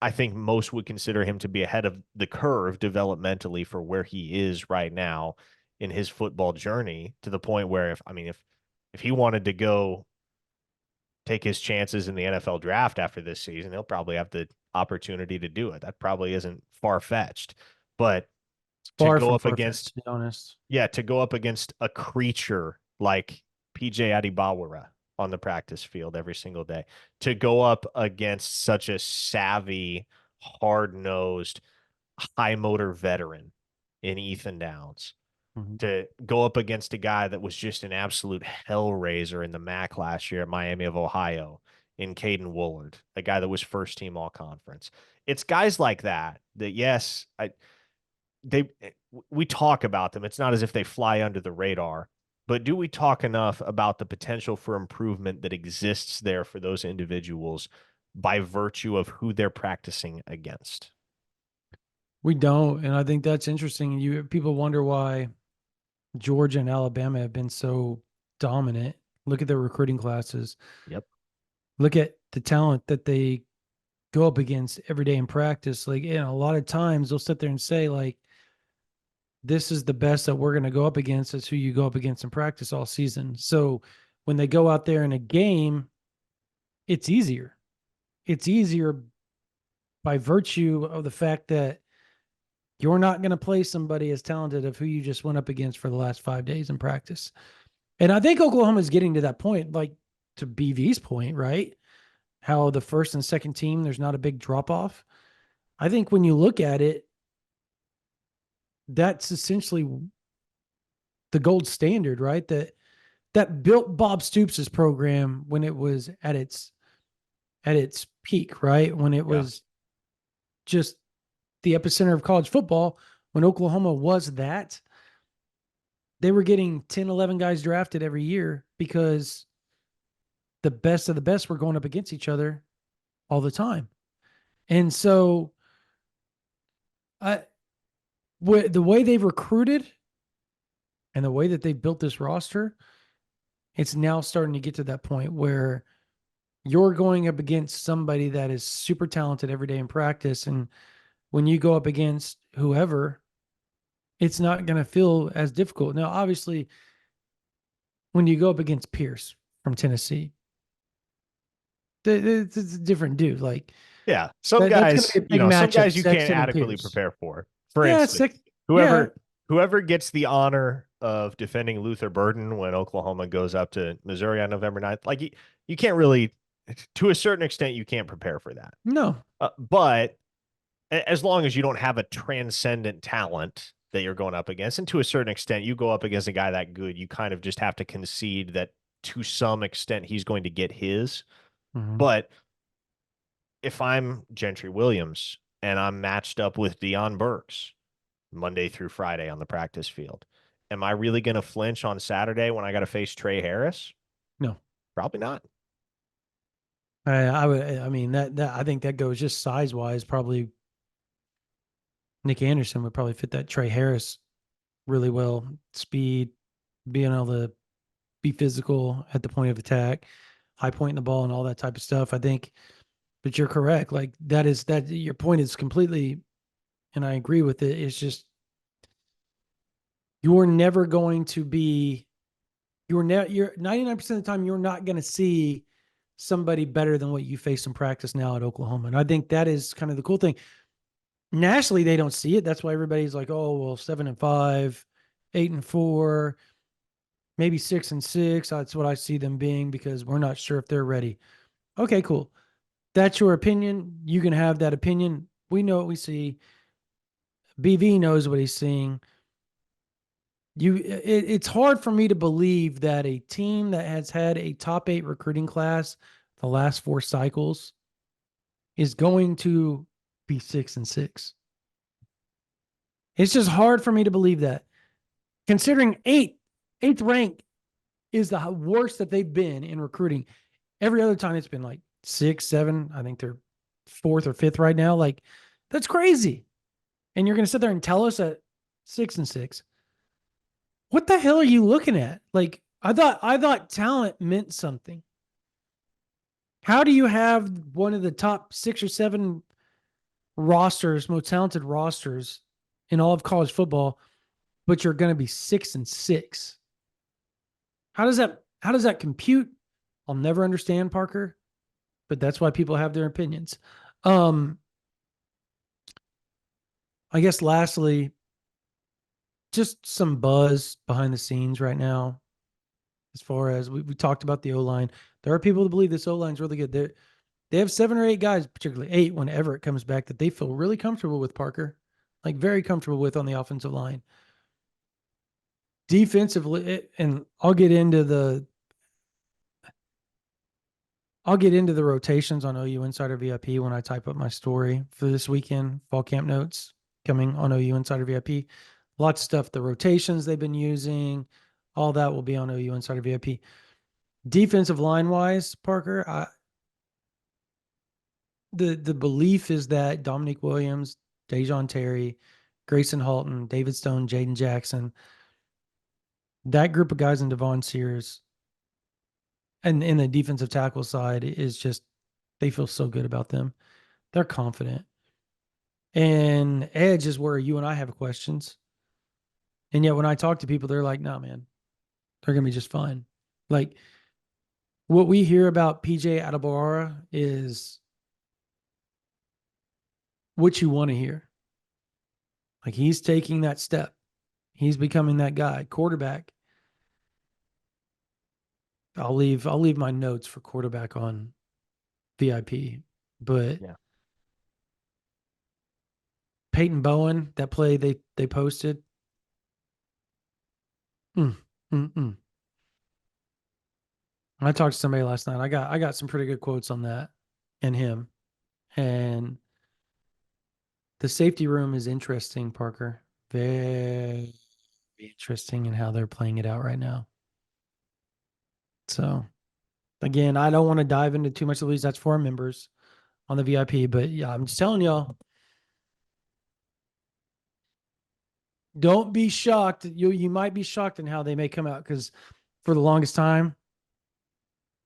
[SPEAKER 2] I think most would consider him to be ahead of the curve developmentally for where he is right now in his football journey, to the point where if he wanted to go take his chances in the NFL draft after this season, he'll probably have the opportunity to do it. That probably isn't far fetched, but
[SPEAKER 1] It's
[SPEAKER 2] to
[SPEAKER 1] far
[SPEAKER 2] go
[SPEAKER 1] from
[SPEAKER 2] up
[SPEAKER 1] far-fetched,
[SPEAKER 2] against,
[SPEAKER 1] to be honest.
[SPEAKER 2] yeah, to go up against a creature like PJ Adibawara on the practice field every single day, to go up against such a savvy, hard-nosed, high motor veteran in Ethan Downs,
[SPEAKER 1] Mhm.
[SPEAKER 2] to go up against a guy that was just an absolute hellraiser in the MAC last year at Miami of Ohio in Caden Woolard, a guy that was first team all conference. It's guys like that, yes, they we talk about them. It's not as if they fly under the radar, but do we talk enough about the potential for improvement that exists there for those individuals by virtue of who they're practicing against?
[SPEAKER 1] We don't, and I think that's interesting. People wonder why Georgia and Alabama have been so dominant. Look at their recruiting classes.
[SPEAKER 2] Yep.
[SPEAKER 1] Look at the talent that they go up against every day in practice. Like, a lot of times they'll sit there and say, like, this is the best that we're going to go up against. It's who you go up against in practice all season. So when they go out there in a game, it's easier. It's easier by virtue of the fact that you're not going to play somebody as talented of who you just went up against for the last 5 days in practice. And I think Oklahoma is getting to that point, like to BV's point, right? How the first and second team, there's not a big drop off. I think when you look at it, that's essentially the gold standard, right? That built Bob Stoops' program when it was at its peak, right? When it
[SPEAKER 2] Yeah.
[SPEAKER 1] was just the epicenter of college football, when Oklahoma was that, they were getting 10, 11 guys drafted every year because the best of the best were going up against each other all the time. And so I the way they've recruited and the way that they've built this roster, it's now starting to get to that point where you're going up against somebody that is super talented every day in practice. And when you go up against whoever, it's not going to feel as difficult. Now, obviously, when you go up against Pierce from Tennessee, it's a different dude. Like
[SPEAKER 2] Yeah. Some
[SPEAKER 1] that's going to
[SPEAKER 2] guys,
[SPEAKER 1] be a big
[SPEAKER 2] some
[SPEAKER 1] matchup,
[SPEAKER 2] guys you can't
[SPEAKER 1] Sexton and
[SPEAKER 2] adequately
[SPEAKER 1] Pierce.
[SPEAKER 2] prepare for. For
[SPEAKER 1] Yeah,
[SPEAKER 2] instance,
[SPEAKER 1] yeah.
[SPEAKER 2] whoever gets the honor of defending Luther Burden when Oklahoma goes up to Missouri on November 9th, like you can't really, to a certain extent, you can't prepare for that.
[SPEAKER 1] No.
[SPEAKER 2] But as long as you don't have a transcendent talent that you're going up against, and to a certain extent, you go up against a guy that good, you kind of just have to concede that to some extent he's going to get his.
[SPEAKER 1] Mm-hmm.
[SPEAKER 2] But if I'm Gentry Williams and I'm matched up with Deion Burks Monday through Friday on the practice field, am I really going to flinch on Saturday when I got to face Trey Harris?
[SPEAKER 1] No.
[SPEAKER 2] Probably not.
[SPEAKER 1] I would. I mean that I think that goes just size wise. Probably Nick Anderson would probably fit that Trey Harris really well. Speed, being able to be physical at the point of attack, high pointing the ball, and all that type of stuff. I think, but you're correct. Like that. Your point is completely, and I agree with it. It's just you're never going to be, you're 99% of the time, you're not going to see somebody better than what you face in practice now at Oklahoma. And I think that is kind of the cool thing. Nationally, they don't see it. That's why everybody's like, oh, well, 7-5, 8-4, maybe 6-6. That's what I see them being because we're not sure if they're ready. Okay, cool. That's your opinion. You can have that opinion. We know what we see. BV knows what he's seeing. It's hard for me to believe that a team that has had a top 8 recruiting class the last 4 cycles is going to be 6-6. It's just hard for me to believe that. Considering eighth rank is the worst that they've been in recruiting. Every other time it's been like 6, 7. I think they're 4th or 5th right now. Like, that's crazy. And you're going to sit there and tell us at 6-6. What the hell are you looking at? Like, I thought talent meant something. How do you have one of the top 6 or 7 rosters, most talented rosters in all of college football, but you're going to be 6-6? How does that compute? I'll never understand, Parker, but that's why people have their opinions. I guess lastly, just some buzz behind the scenes right now. As far as we talked about the O-line, there are people that believe this O-line is really good. They have 7 or 8 guys, particularly 8 whenever it comes back, that they feel really comfortable with, Parker, like very comfortable with on the offensive line. Defensively, and I'll get into the rotations on OU Insider VIP when I type up my story for this weekend. Fall camp notes coming on OU Insider VIP. Lots of stuff. The rotations they've been using, all that will be on OU Insider VIP. Defensive line wise, Parker, the belief is that Dominique Williams, Dejon Terry, Grayson Halton, David Stone, Jaden Jackson, that group of guys in Devon Sears and in the defensive tackle side is just, they feel so good about them. They're confident. And edge is where you and I have questions. And yet when I talk to people, they're like, nah, man, they're going to be just fine. Like, what we hear about PJ Adebawara is what you want to hear. Like, he's taking that step. He's becoming that guy. Quarterback. I'll leave my notes for quarterback on VIP. But
[SPEAKER 2] Yeah.
[SPEAKER 1] Peyton Bowen, that play they posted. I talked to somebody last night. I got some pretty good quotes on that and him. And the safety room is interesting, Parker. Very interesting in how they're playing it out right now. So, again, I don't want to dive into too much of these. That's for our members on the VIP. But yeah, I'm just telling y'all, don't be shocked. You might be shocked in how they may come out, because for the longest time,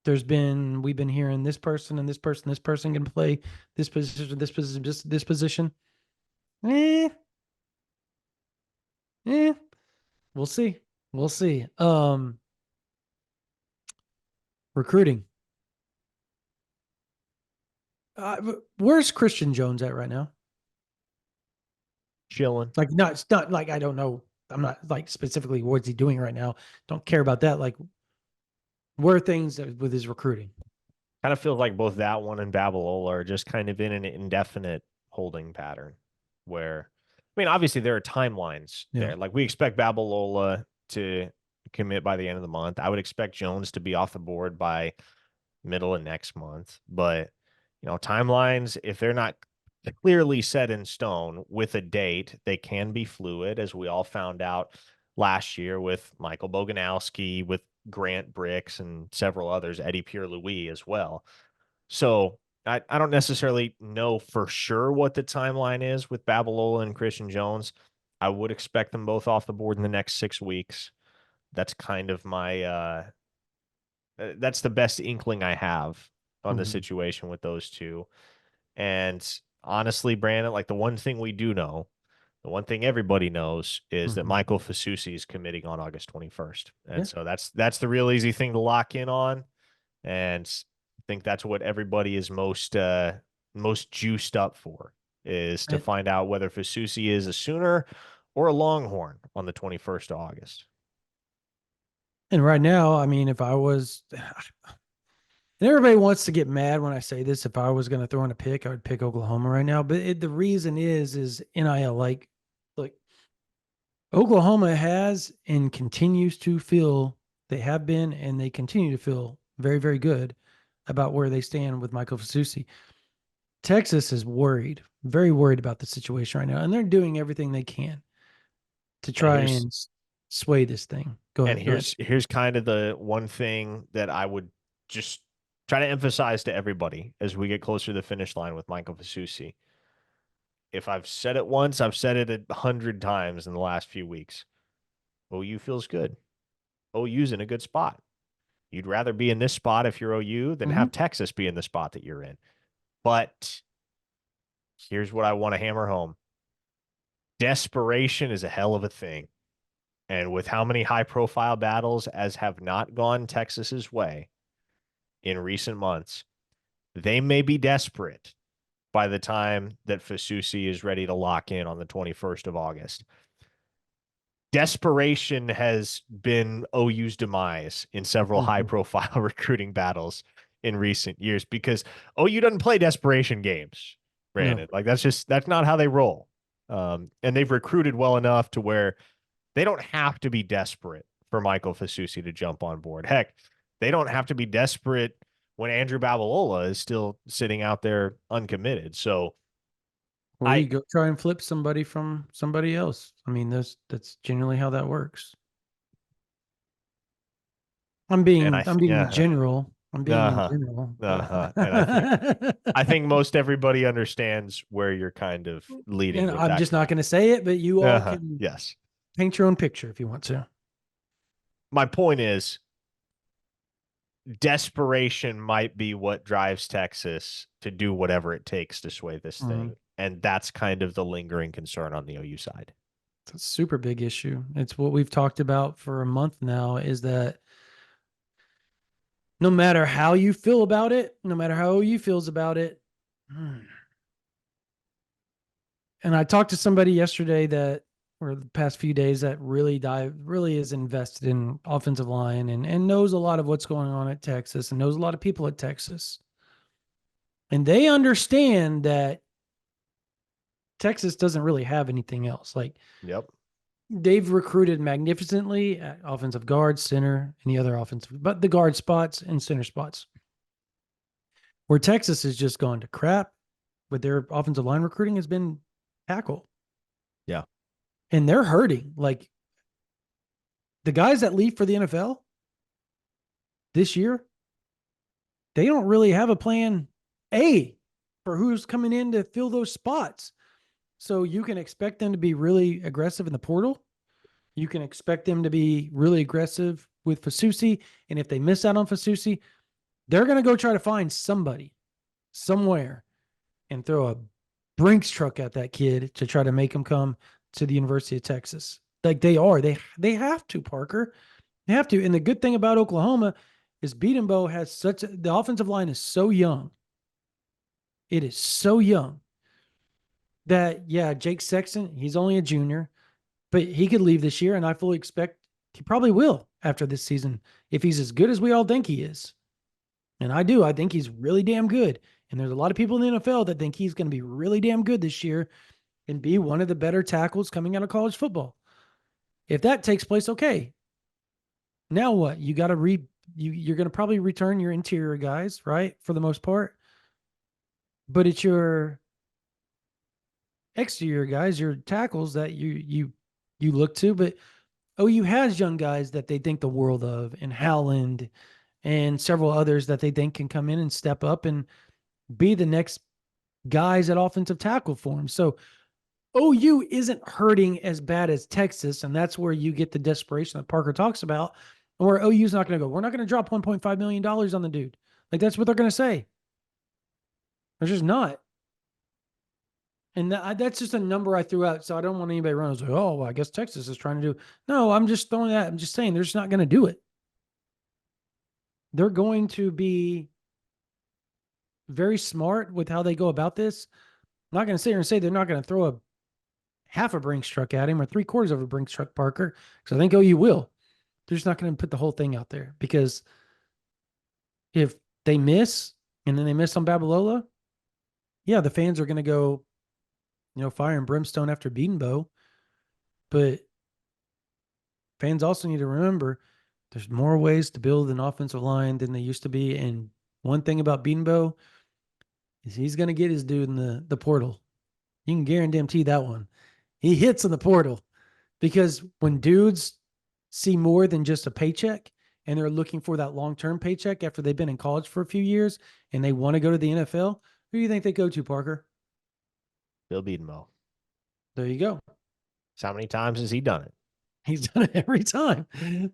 [SPEAKER 1] we've been hearing this person and this person can play this position, this position. Eh, we'll see. We'll see. Recruiting. Where's Christian Jones at right now?
[SPEAKER 2] Chilling.
[SPEAKER 1] Like, no, it's not like, I don't know. I'm not like specifically what's he doing right now. Don't care about that. Like, where are things with his recruiting?
[SPEAKER 2] Kind of feels like both that one and Babalola are just kind of in an indefinite holding pattern where, I mean, obviously there are timelines there. Like, we expect Babalola to commit by the end of the month. I would expect Jones to be off the board by middle of next month. But, timelines, if they're not clearly set in stone with a date, they can be fluid, as we all found out last year with Michael Boganowski, with Grant Bricks, and several others, Eddie Pierre-Louis as well. So I don't necessarily know for sure what the timeline is with Babalola and Christian Jones. I would expect them both off the board in the next 6 weeks. That's kind of my that's the best inkling I have on the situation with those two. And honestly, Brandon, like, the one thing we do know, The one thing everybody knows is that
[SPEAKER 1] Mm-hmm.
[SPEAKER 2] Michael Fasusi is committing on August 21st. And
[SPEAKER 1] Yeah.
[SPEAKER 2] so that's the real easy thing to lock in on. And I think that's what everybody is most juiced up for, is to
[SPEAKER 1] And,
[SPEAKER 2] find out whether Fasusi is a Sooner or a Longhorn on the 21st of August.
[SPEAKER 1] and right now, I mean, if I was, and everybody wants to get mad when I say this, if I was going to throw in a pick, I would pick Oklahoma right now. But the reason is NIL. Like Oklahoma has and continues to feel, they have been and they continue to feel very, very good about where they stand with Michael Fasusi. Texas is worried, very worried about the situation right now, and they're doing everything they can to
[SPEAKER 2] And
[SPEAKER 1] try and sway this thing. Go ahead. Go ahead.
[SPEAKER 2] here's kind of the one thing that I would just try to emphasize to everybody as we get closer to the finish line with Michael Fasusi. If I've said it once, I've said it 100 times in the last few weeks. OU feels good. OU's in a good spot. You'd rather be in this spot if you're OU than
[SPEAKER 1] Mm-hmm.
[SPEAKER 2] have Texas be in the spot that you're in. But here's what I want to hammer home. Desperation is a hell of a thing. And with how many high profile battles as have not gone Texas's way in recent months, they may be desperate by the time that Fasusi is ready to lock in on the 21st of August. Desperation has been OU's demise in several high profile recruiting battles in recent years, because OU doesn't play desperation games, Brandon.
[SPEAKER 1] No.
[SPEAKER 2] Like that's not how they roll. And they've recruited well enough to where they don't have to be desperate for Michael Fasusi to jump on board. Heck, they don't have to be desperate when Andrew Babalola is still sitting out there uncommitted. So
[SPEAKER 1] Or you go try and flip somebody from somebody else. I mean, that's generally how that works. I'm being general. I'm being in general.
[SPEAKER 2] And I think most everybody understands where you're kind of leading
[SPEAKER 1] And
[SPEAKER 2] with
[SPEAKER 1] I'm
[SPEAKER 2] that.
[SPEAKER 1] just not going to say it, but you all can
[SPEAKER 2] Yes.
[SPEAKER 1] paint your own picture if you want to.
[SPEAKER 2] My point is, desperation might be what drives Texas to do whatever it takes to sway this thing. And that's kind of the lingering concern on the OU side.
[SPEAKER 1] It's a super big issue. It's what we've talked about for a month now, is that no matter how you feel about it, no matter how OU feels about it. And I talked to somebody yesterday or the past few days, that really is invested in offensive line and knows a lot of what's going on at Texas and knows a lot of people at Texas. And they understand that Texas doesn't really have anything else. Like, they've recruited magnificently at offensive guard, center, any other offensive, but the guard spots and center spots. Where Texas has just gone to crap with their offensive line recruiting has been tackle.
[SPEAKER 2] Yeah.
[SPEAKER 1] And they're hurting. Like, the guys that leave for the NFL this year, they don't really have a plan A for who's coming in to fill those spots. So you can expect them to be really aggressive in the portal. You can expect them to be really aggressive with Fasusi. And if they miss out on Fasusi, they're going to go try to find somebody somewhere and throw a Brinks truck at that kid to try to make him come to the University of Texas. Like, they have to, Parker. They have to. And the good thing about Oklahoma is Beatonbow has the offensive line is so young. It is so young that, Jake Sexton, he's only a junior, but he could leave this year. And I fully expect he probably will after this season, if he's as good as we all think he is. And I do. I think he's really damn good. And there's a lot of people in the NFL that think he's going to be really damn good this year and be one of the better tackles coming out of college football. If that takes place, okay. Now what? You got to you're going to probably return your interior guys, right? For the most part. But it's your exterior guys, your tackles that you look to. But OU has young guys that they think the world of, and Howland and several others that they think can come in and step up and be the next guys at offensive tackle for them. So OU isn't hurting as bad as Texas, and that's where you get the desperation that Parker talks about, where OU's not going to go, we're not going to drop $1.5 million on the dude. Like, that's what they're going to say. They're just not. And that's just a number I threw out. So I don't want anybody running. I was like, oh, well, I guess Texas is trying to do. No, I'm just throwing that. I'm just saying they're just not going to do it. They're going to be very smart with how they go about this. I'm not going to sit here and say they're not going to throw a half a Brinks truck at him or 3/4 of a Brinks truck, Parker, because I think OU will. They're just not going to put the whole thing out there, because if they miss and then they miss on Babalola, yeah, the fans are going to go, fire and brimstone after Beatonbow. But fans also need to remember there's more ways to build an offensive line than they used to be. And one thing about Beatonbow is he's going to get his dude in the portal. You can guarantee that one. He hits in the portal, because when dudes see more than just a paycheck and they're looking for that long-term paycheck after they've been in college for a few years and they want to go to the NFL, who do you think they go to, Parker?
[SPEAKER 2] Bill Beatonbow.
[SPEAKER 1] There you go.
[SPEAKER 2] So how many times has he done it?
[SPEAKER 1] He's done it every time.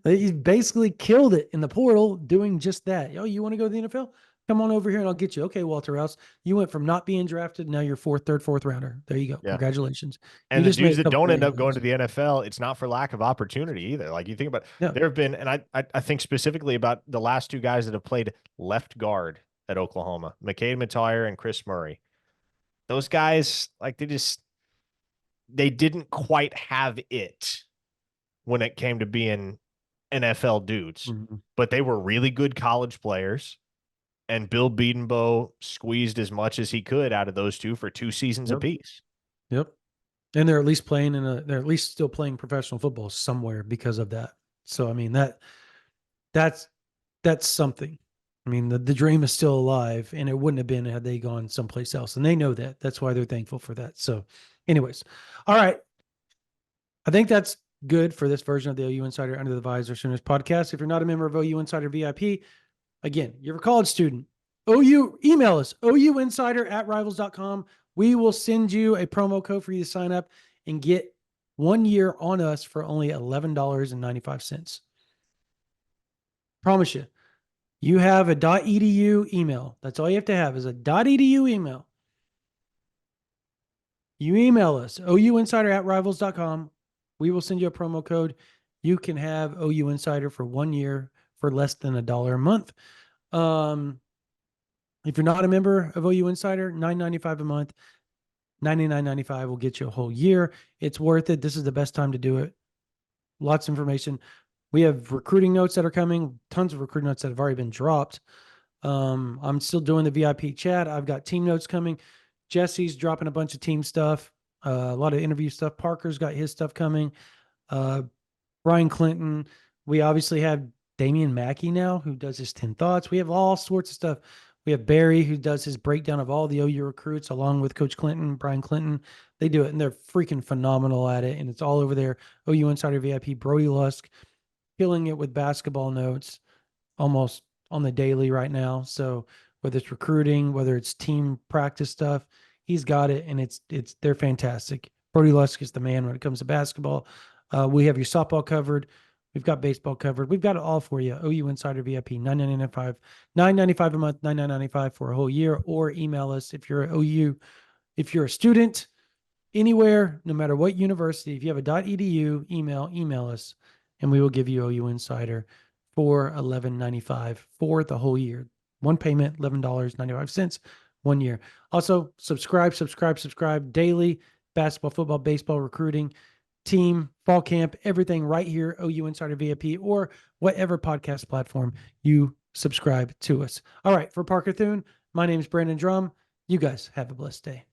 [SPEAKER 1] He's basically killed it in the portal doing just that. Oh, you want to go to the NFL? Come on over here and I'll get you. Okay, Walter Rouse, you went from not being drafted, now you're third, fourth rounder. There you go. Yeah. Congratulations.
[SPEAKER 2] And the dudes that don't end up going to the NFL, it's not for lack of opportunity either. Like, you think about, there have been, and I think specifically about the last two guys that have played left guard at Oklahoma, McCade Matire and Chris Murray. Those guys, like, they didn't quite have it when it came to being NFL dudes, but they were really good college players. And Bill Beatonbow squeezed as much as he could out of those two for 2 seasons apiece.
[SPEAKER 1] Yep. And they're at least they're at least still playing professional football somewhere because of that. So, I mean, that's something. I mean, the dream is still alive, and it wouldn't have been had they gone someplace else. And they know that. That's why they're thankful for that. So anyways, all right. I think that's good for this version of the OU Insider Under the Visor Sooners podcast. If you're not a member of OU Insider VIP, again, you're a college student. OU, email us, ouinsider@rivals.com. We will send you a promo code for you to sign up and get 1 year on us for only $11.95. Promise you. You have a .edu email. That's all you have to have is a .edu email. You email us, ouinsider@rivals.com. We will send you a promo code. You can have OU Insider for 1 year for less than $1 a month. If you're not a member of OU Insider, $9.95 a month, $99.95 will get you a whole year. It's worth it. This is the best time to do it. Lots of information. We have recruiting notes that are coming, tons of recruiting notes that have already been dropped. I'm still doing the VIP chat. I've got team notes coming. Jesse's dropping a bunch of team stuff, a lot of interview stuff. Parker's got his stuff coming. Brian Clinton. We obviously have Damian Mackey now, who does his 10 thoughts. We have all sorts of stuff. We have Barry, who does his breakdown of all the OU recruits, along with Coach Clinton, Brian Clinton. They do it, and they're freaking phenomenal at it, and it's all over there. OU Insider VIP, Brody Lusk, killing it with basketball notes almost on the daily right now. So whether it's recruiting, whether it's team practice stuff, he's got it, and they're fantastic. Brody Lusk is the man when it comes to basketball. We have your softball covered. We've got baseball covered. We've got it all for you. OU Insider VIP, $9.95 a month, $99.95 for a whole year. Or email us if you're OU, if you're a student anywhere, no matter what university. If you have a .edu email us, and we will give you OU Insider for $11.95 for the whole year. One payment, $11.95, 1 year. Also, subscribe daily. Basketball, football, baseball, recruiting, team, fall camp, everything right here, OU Insider VIP, or whatever podcast platform you subscribe to us. All right, for Parker Thune, my name is Brandon Drum. You guys have a blessed day.